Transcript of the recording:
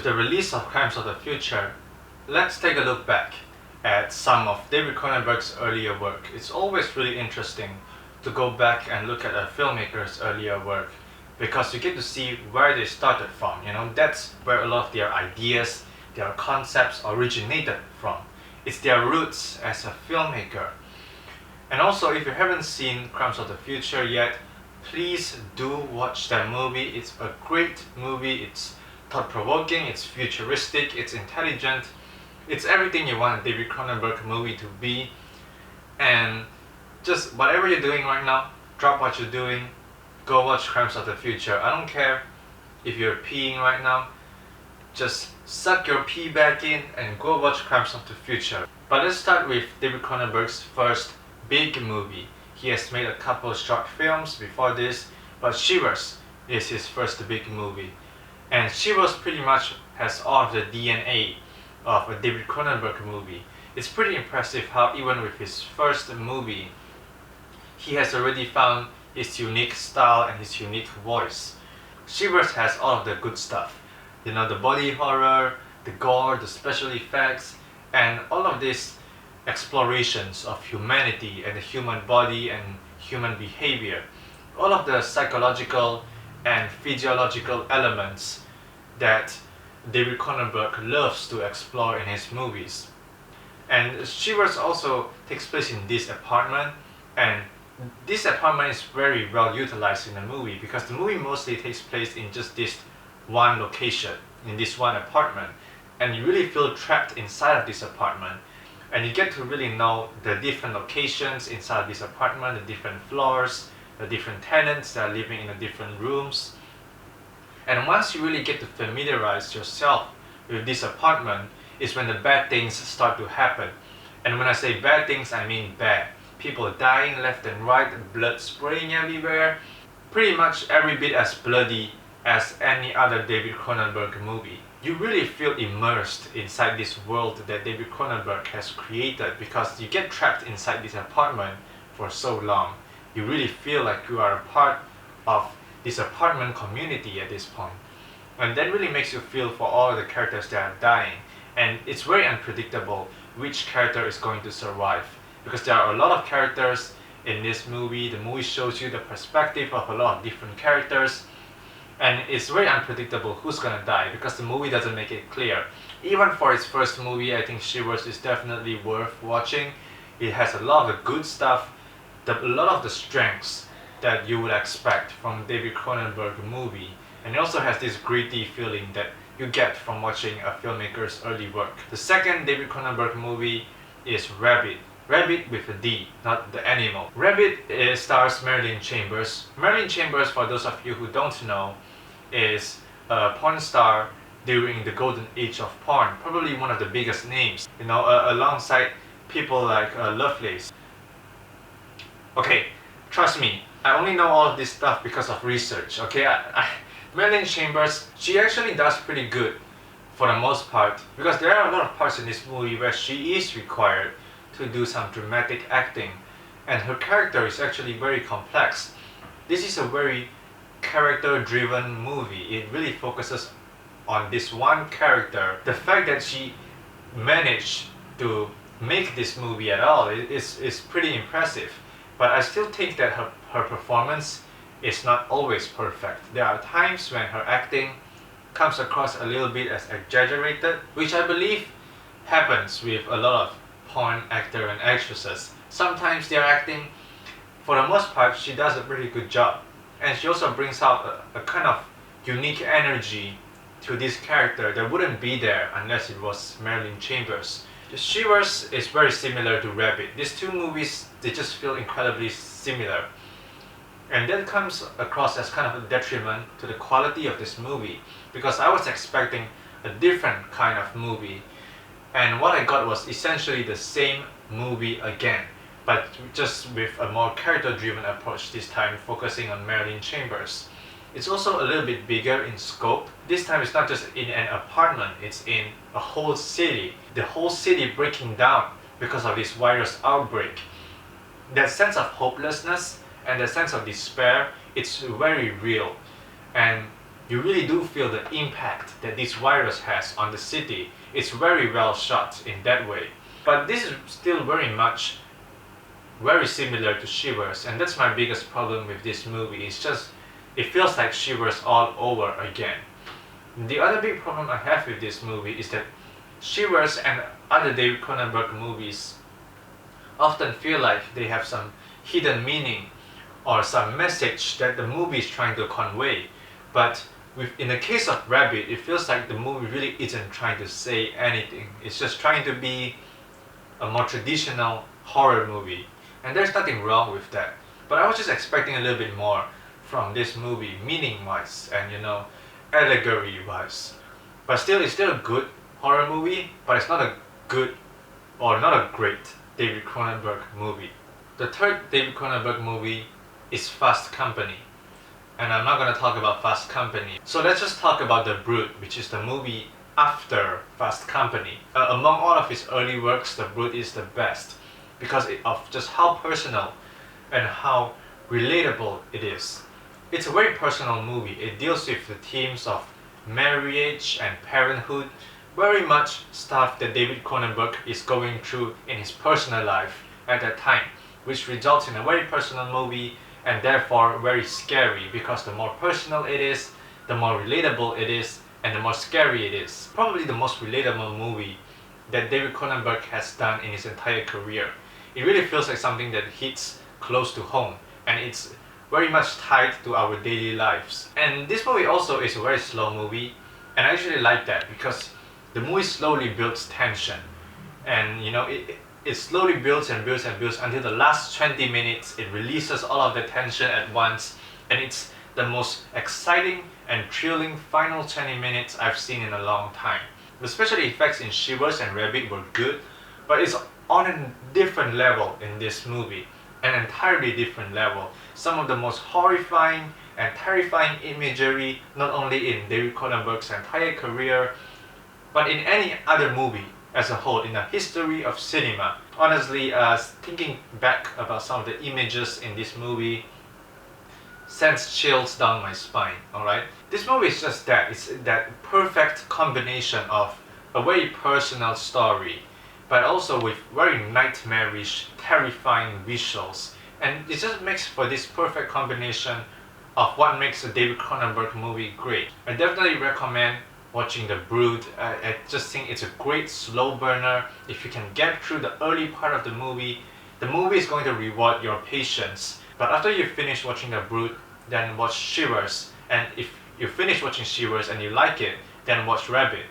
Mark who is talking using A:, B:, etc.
A: the release of Crimes of the Future, let's take a look back at some of David Cronenberg's earlier work. It's always really interesting to go back and look at a filmmaker's earlier work because you get to see where they started from. That's where a lot of their ideas, their concepts originated from. It's their roots as a filmmaker. And also, if you haven't seen Crimes of the Future yet, please do watch that movie. It's a great movie. It's thought-provoking, it's futuristic, it's intelligent. It's everything you want a David Cronenberg movie to be. And just whatever you're doing right now, drop what you're doing, go watch Crimes of the Future. I don't care if you're peeing right now, just suck your pee back in and go watch Crimes of the Future. But let's start with David Cronenberg's first big movie. He has made a couple short films before this, but Shivers is his first big movie. And Shivers pretty much has all of the DNA of a David Cronenberg movie. It's pretty impressive how even with his first movie, he has already found his unique style and his unique voice. Shivers has all of the good stuff. The body horror, the gore, the special effects, and all of these explorations of humanity and the human body and human behavior. All of the psychological and physiological elements that David Cronenberg loves to explore in his movies. And Shivers also takes place in this apartment, and this apartment is very well utilized in the movie because the movie mostly takes place in just this one location, in this one apartment, and you really feel trapped inside of this apartment, and you get to really know the different locations inside of this apartment, the different floors, the different tenants that are living in the different rooms. And once you really get to familiarize yourself with this apartment is when the bad things start to happen. And when I say bad things, I mean bad. People dying left and right, blood spraying everywhere. Pretty much every bit as bloody as any other David Cronenberg movie. You really feel immersed inside this world that David Cronenberg has created because you get trapped inside this apartment for so long. You really feel like you are a part of this apartment community at this point. And that really makes you feel for all the characters that are dying. And it's very unpredictable which character is going to survive. Because there are a lot of characters in this movie. The movie shows you the perspective of a lot of different characters. And it's very unpredictable who's gonna die because the movie doesn't make it clear. Even for its first movie, I think Shivers is definitely worth watching. It has a lot of the good stuff, a lot of the strengths that you would expect from David Cronenberg movie, and it also has this gritty feeling that you get from watching a filmmaker's early work. The second David Cronenberg movie is Rabbit. Rabbit with a D, not the animal. Rabbit stars Marilyn Chambers. Marilyn Chambers, for those of you who don't know, is a porn star during the golden age of porn, probably one of the biggest names, alongside people like Lovelace. Okay, trust me, I only know all of this stuff because of research, okay? Marilyn Chambers, she actually does pretty good for the most part because there are a lot of parts in this movie where she is required to do some dramatic acting and her character is actually very complex. This is a very character-driven movie. It really focuses on this one character. The fact that she managed to make this movie at all is pretty impressive. But I still think that her performance is not always perfect. There are times when her acting comes across a little bit as exaggerated, which I believe happens with a lot of porn actors and actresses. Sometimes their acting, for the most part, she does a pretty good job. And she also brings out a kind of unique energy to this character that wouldn't be there unless it was Marilyn Chambers. Shivers is very similar to Rabbit. These two movies, they just feel incredibly similar. And that comes across as kind of a detriment to the quality of this movie because I was expecting a different kind of movie. And what I got was essentially the same movie again, but just with a more character-driven approach this time, focusing on Marilyn Chambers. It's also a little bit bigger in scope. This time it's not just in an apartment, it's in a whole city. The whole city breaking down because of this virus outbreak. That sense of hopelessness and the sense of despair, it's very real. And You really do feel the impact that this virus has on the city. It's very well shot in that way. But this is still very similar to Shivers, and that's my biggest problem with this movie. It's just, it feels like Shivers all over again. The other big problem I have with this movie is that Shivers and other David Cronenberg movies often feel like they have some hidden meaning or some message that the movie is trying to convey. But in the case of Rabbit, it feels like the movie really isn't trying to say anything. It's just trying to be a more traditional horror movie. And there's nothing wrong with that. But I was just expecting a little bit more from this movie, meaning-wise and allegory-wise. But still, it's still a good horror movie, but it's not a good or not a great David Cronenberg movie. The third David Cronenberg movie is Fast Company. And I'm not going to talk about Fast Company. So let's just talk about The Brood, which is the movie after Fast Company. Among all of his early works, The Brood is the best because of just how personal and how relatable it is. It's a very personal movie. It deals with the themes of marriage and parenthood, very much stuff that David Cronenberg is going through in his personal life at that time, which results in a very personal movie and therefore very scary, because the more personal it is, the more relatable it is, and the more scary it is. Probably the most relatable movie that David Cronenberg has done in his entire career. It really feels like something that hits close to home, and it's very much tied to our daily lives. And this movie also is a very slow movie, and I actually like that because the movie slowly builds tension, and it slowly builds and builds and builds until the last 20 minutes it releases all of the tension at once, and it's the most exciting and thrilling final 20 minutes I've seen in a long time. The special effects in Shivers and Rabbit were good, but it's on a different level in this movie, an entirely different level. Some of the most horrifying and terrifying imagery, not only in David Cronenberg's entire career, but in any other movie as a whole in the history of cinema. Honestly, thinking back about some of the images in this movie sends chills down my spine, alright? This movie is just that. It's that perfect combination of a very personal story, but also with very nightmarish, terrifying visuals. And it just makes for this perfect combination of what makes a David Cronenberg movie great. I definitely recommend watching The Brood. I just think it's a great slow burner. If you can get through the early part of the movie is going to reward your patience. But after you finish watching The Brood, then watch Shivers. And if you finish watching Shivers and you like it, then watch Rabbit.